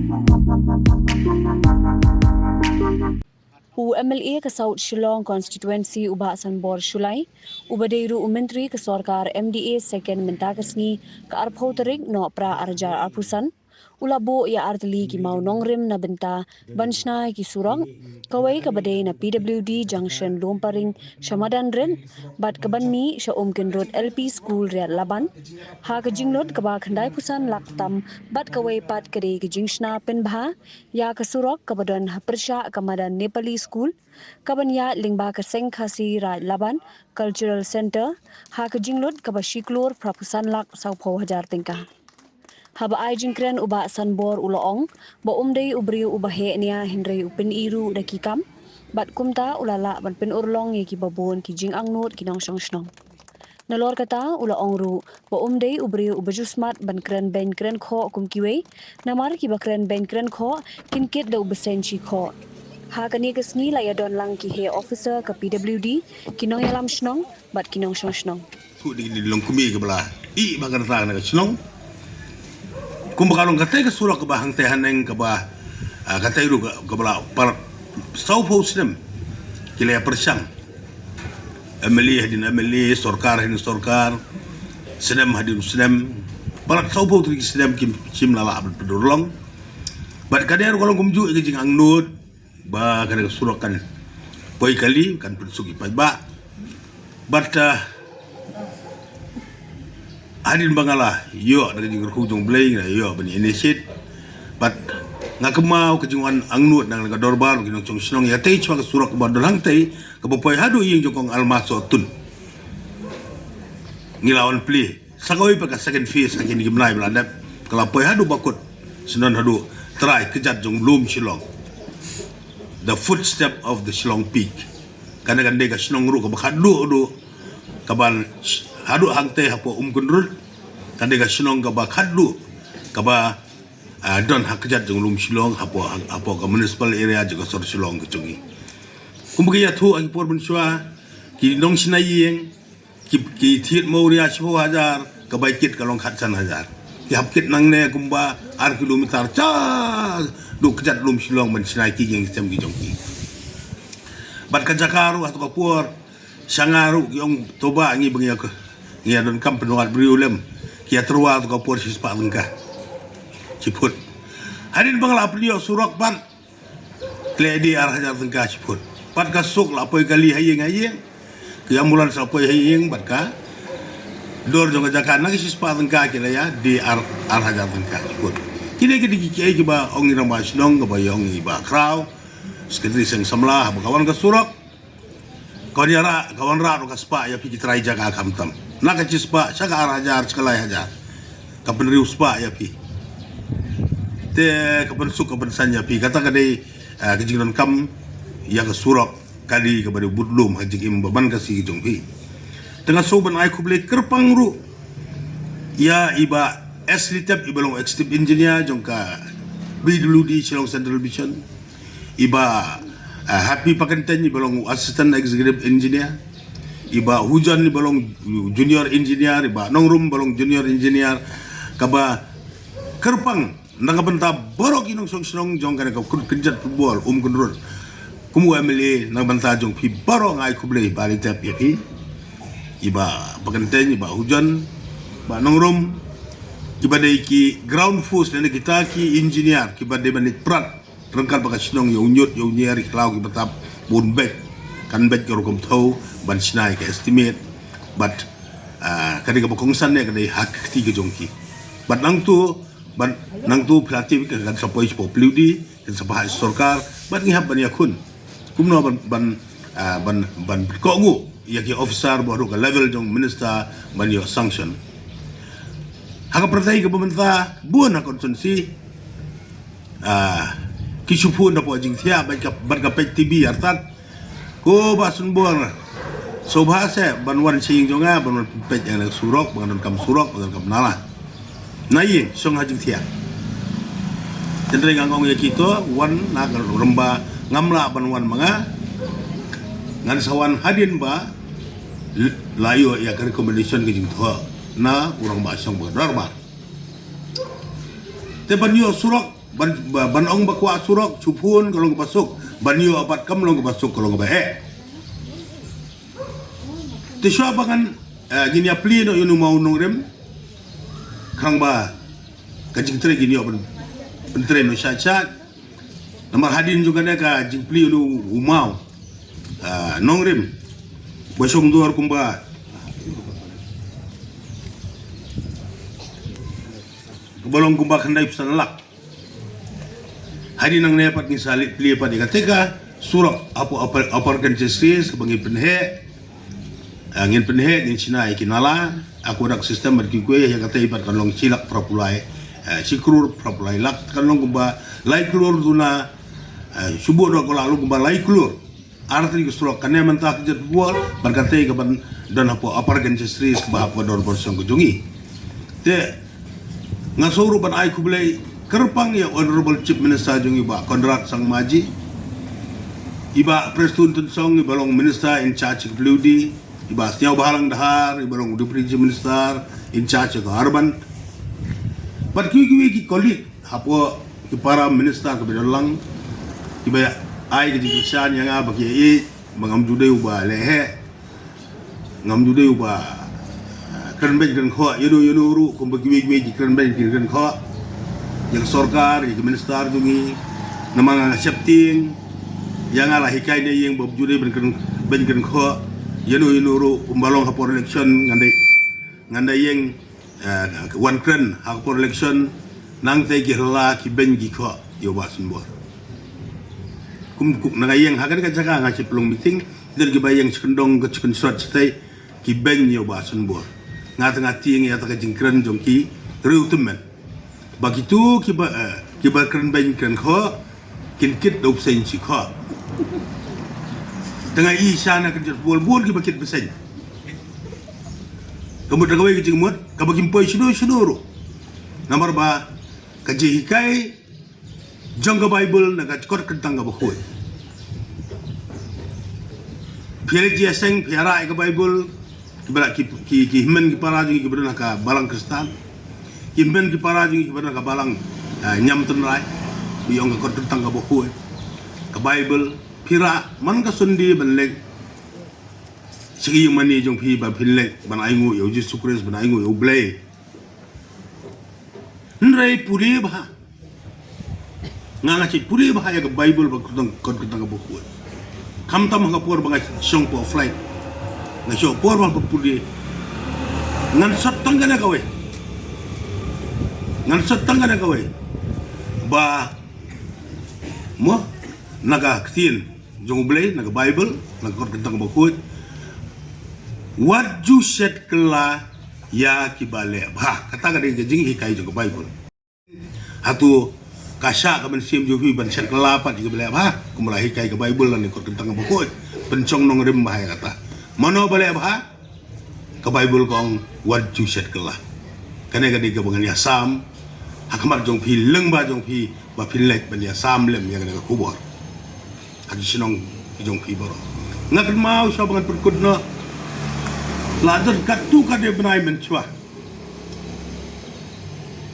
UMLA ke South Shillong constituency ubah Sanbor Shulai, ubadeiru Menteri ke Sorkar MDA second mentakasni ke Arpau Terik no pra arjar arpusan, ulabo ya arteli ki mau nongrim na benta banshna ki surang, kawai ke badai na PWD junction Lomparing Shamadan Ren, bat ke banmi sya Road LP School Riat Laban, ha ke jinglot ke ba khandai pusan laktam, bat kawai pat kede ke jingshna penbha, ya ke surok ke badan persya kamadan Nepali School, kabanya lingba ke Sengkhasi Rai Laban Cultural Center, ha ke jinglot ke ba shiklor prapusan lak saupau hajar tingkah. Haba ai jingkren uba sanbor uloong, ba umdei ubriu ubahe nia hindrei upin iru dakikam, bat kumta ulala ban pin urlong ye ki babon ki jing angnot ki nong shong shnong. Nalor kata uloong ru, ba umdei ubriu ubajusmat ban kren ben kren kho kumkiwe, namar ki ba kren ben kren kho kinkit da ubasenchi kho. Ha kani kesni la ya don lang ki he officer ke PWD, kinong yalam shnong, bat kinong shong shnong. Tu di long kumi ke belah, I bagan rang nak senong. Kumbakalong katay ke surak ke bahang tehaneng ke bah katay ru ke belah par saupo sinem kilaya persyang. MLA hadin MLA, Sorkar hadin Sorkar, sinem hadin sinem. Parat saupo tu sinem kim lala abad pedurlong. Bat kadang kalau kumju ke jing angnut, ba kadang surak kan poi kali kan persugi pai ba. Bat hadin bangala yo nak jing hujung bling na yo bani initiate but ngakemau ke jingan angnut nang ka dorbar kinong chong snong ya tei chwa surak ba dolang tei ka bopoi hadu ying jokong almaso tun ngilawan pli sakoi pa ka second phase akin gimnai belandap kala poi hadu bakut senon hadu try kejat jong lum Shillong, the footstep of the Shillong peak kadang ka snong ru ka bakadu do kaban hadu hangte hapo kunrul kande ga sinong ga ba khadlu ga ba don hakjat jong lum Shillong hapo ka municipal area juga sor Shillong ke chungi kumbugi ya thu ang por bunshwa ki nong sinayeng ki thiet mauria 10,000 ka baikit ka long khatsan hajar ki hapkit nang ne kumba ar kilometer cha du kjat lum Shillong man sinai ki yang sem ki jongki bat ka jakaru atau ka por sangaru yung toba ngi bangya ko ngi don kam penuat briulem kia terwa to por sis pa lengka ciput hadin bangla plio surak ban kledi ar hajar tengka ciput pat ka sok la poi kali hayeng ki ambulan sa poi hayeng bat ka dor jong jakan nagi sis pa lengka kila ya di ar hajar tengka ciput kini ki ba ong ira mas dong ba yong iba kraw sekretari sang samlah kawan ka surak kau ni ara kawan ra ka spa ya pi trai jaga kamtam nak ka spa saka arajar sekalai hajar ka penriu spa ya pi te ka pensuk ka pensanya pi kata ka dei kejingron kam ya ka surak kali ka bari budlum haji im baban ka si jong pi tengah soban ai kuble kerpang ru ya iba eslitep ibalong executive engineer jong ka BWD Shillong Central Division iba Happy Pakanten ni balong assistant executive engineer, iba hujan ni balong junior engineer, iba nongrum balong junior engineer, kaba kerpang nangabenta borok inong song jong kana ka kenjat football kunrul kumu MLA nangabenta jong pi borok ngai kuble bali tap ya pi iba Pakanten iba hujan ba nongrum kiba dei ki ground force nene kita ki engineer kiba dei banit prat rengkal baka sinong yung nyut yung nyeri klau ki batap bun bet kan bet ko kom thau ban sinai ka estimate but kadi ka bokongsan ne kadi hak ti ka jongki but nang tu platif ka kan sapoi po pludi kan sapah Sorkar but ngihap ban yakun kumno ban ko ngu ya ki officer baru ka level jong minister ban yo sanction haka pertai ka pemerintah buan konsumsi kisupun dapo jing thia ban ka pek TV artan ko basun buang so bahasa banwan sing jonga ban pek yang surok ban kam surok ban kam nala nai song hajing thia tendring angong ya kito wan na remba ngamla banwan manga ngan sawan hadin ba layo ya ka recommendation ke jing na urang ba song ba darba te ban yo surok ban ong bakwa surok chupun kalau basuk banyo apat kam long basuk kalau bae te swa bangan gini apli no yunu mau nong rem kang ba kajing tre gini open pentre no shat namar hadin juga na ka jing pli yunu umau nong rem bosong duar kumba bolong kumba kandai pesan lak hari nang nepat ni salit pli pa dikateka surok aparkan cesris kebangi penhe angin penhe ni Cina ikinala aku dak sistem berkikue yang kata ipat kan long cilak prapulai sikrur prapulai lak kan long kumba lai klur duna subuh do lalu kumba lai klur arti ke surok kane mentah kejet buat berkata kapan dan aparkan cesris bah apa dor borsong kujungi te ngasuru ban ai kubelai kerpang ya Honorable Chief Minister jung iba Konrad Sang Maji iba Prestun Song iba long Minister in charge of Bludi iba Tiaw Bahalang Dahar iba long Deputy Minister in charge of Urban but ki kolik hapo ki para minister ke bedolang iba ai ke dikisan yang aba ki mangam jude uba lehe ngam jude uba kan ben kan kho yudu ru kum bagi kan ben kan kho yang sorkar yang minister jungi namang accepting yang ala hikai ni yang bob jure ben kan kho yudu ru umbalong hapor election ngandai yang one kren hapor election nang te gihla ki ben gi kho yo basun bo kum nang yang hakan ka jaga ngasi pelong meeting der gi bayang sekendong ke screenshot stai ki ben yo basun bo ngati yang ya tak jingkran jongki riu temen begitu kiba keren bayin keren kho kinkit dop sen si kho tengah isana kerja bol kiba kit besen kemudian kawai kejing mut kabagim poi sudu nomor ba kaji hikai jangga bible naga kor kentang ga bakoi piara jiaseng piara ka bible kibala ki himen ki para jungi kibala ka balang kristan himen ki para jungi kibala ka balang nyam tenrai biyong ka kor tentang ka bokoy ka bible pira man ka sundi banlek sigi mani jong pi ba pinlek ban aingu yo Jesus Christ ban aingu yo blay nrai puri ba nganga ci puri ba ya ka bible ba kor tentang ka bokoy kam tam ka por ba song po flight na siya por bang pagpuli ngan satang ka na kaway ba mo naga ktin jong blay naga bible naga korkentang bakut what you said kala ya kibale ba kata ka din jing hikai jong bible hatu kasya ka man sim juhi ban set kala pa di kibale ba kumula hikai ka bible lan korkentang bakut pencong nong rim bahaya kata mano balik apa? Ke Bible kong what you said kelah. Kene kadi ke bangan ya sam, hakmat jong pi leng ba jong pi ba pilek ban ya sam lem ya kene kubor. Hadi sinong jong pi boro. Ngakan mau sa bangan perkut no. Ladan katu kade benai mencua.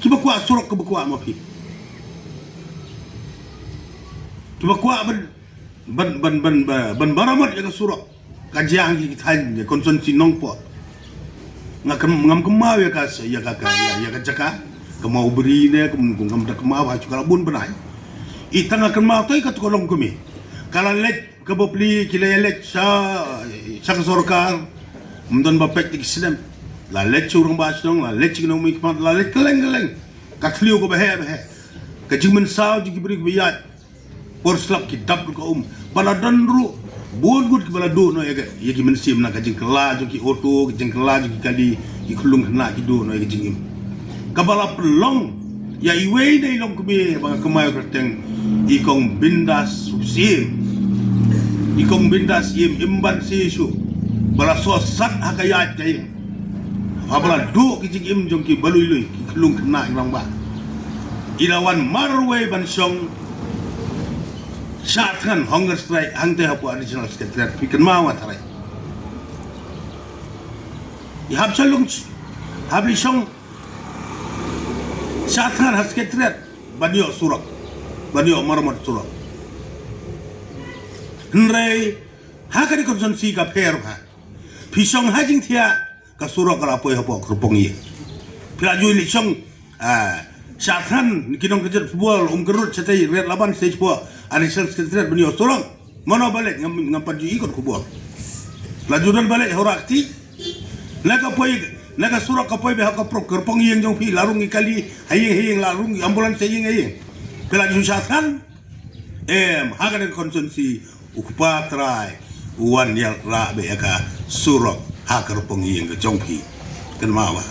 Kiba kuat surok ke bakwa ma pi. Kiba kuat ban baramat ya surok. Kajian kita konsumsi nongpo ngam kemau ya kas ya kacaka kemau beri ne ngam dak kemau ha cukala bun benai itang kemau toi kat kolong kumi kala lek kebopli kila lek sa sorkar mendon bapek tik sidem la lek curung bas dong la lek cingong mi kmat la lek keleng katliu ko behe kajimen saw jigi beri biyat por slap kitab ko baladan ru bon good kibala do no yaga yagi men sim na kajing kala jo ki auto kajing kala jo ki kadi ki khulung na ki do no yaga jingim kabala pelong ya iwe dai long kubi bang kemayo kerteng ikong bindas sim ikong bindas imban sisu bala so sat hakayat kay habala do ki jingim jong ki balui ki khulung na ibang ba ilawan marwe ban song Syatkan hunger strike hangte hapu additional secretariat pikan mau atarai. Ihab salung habli song syatkan secretariat banyo surak, banyo marmat surak. Henry, hakari konsumsi ka per ha. Pisong hajing tia ka surak ka apoy hapok kerupong iya. Pilaju ni song syatan kinong kejar football kerut setai red laban stage po Alexander Stretret banyo surak. Mana balik ngampaju ikut kubur. Lajuran balik horakti. Naga surak kapoi behak kaprok kerpong yang jong pi larung ikali hayeng larung ambulans hayeng. Pelaju syatan hakan konsumsi ukupa trai uan yang ra beka surak hakar pengieng ke jong pi. Kenapa?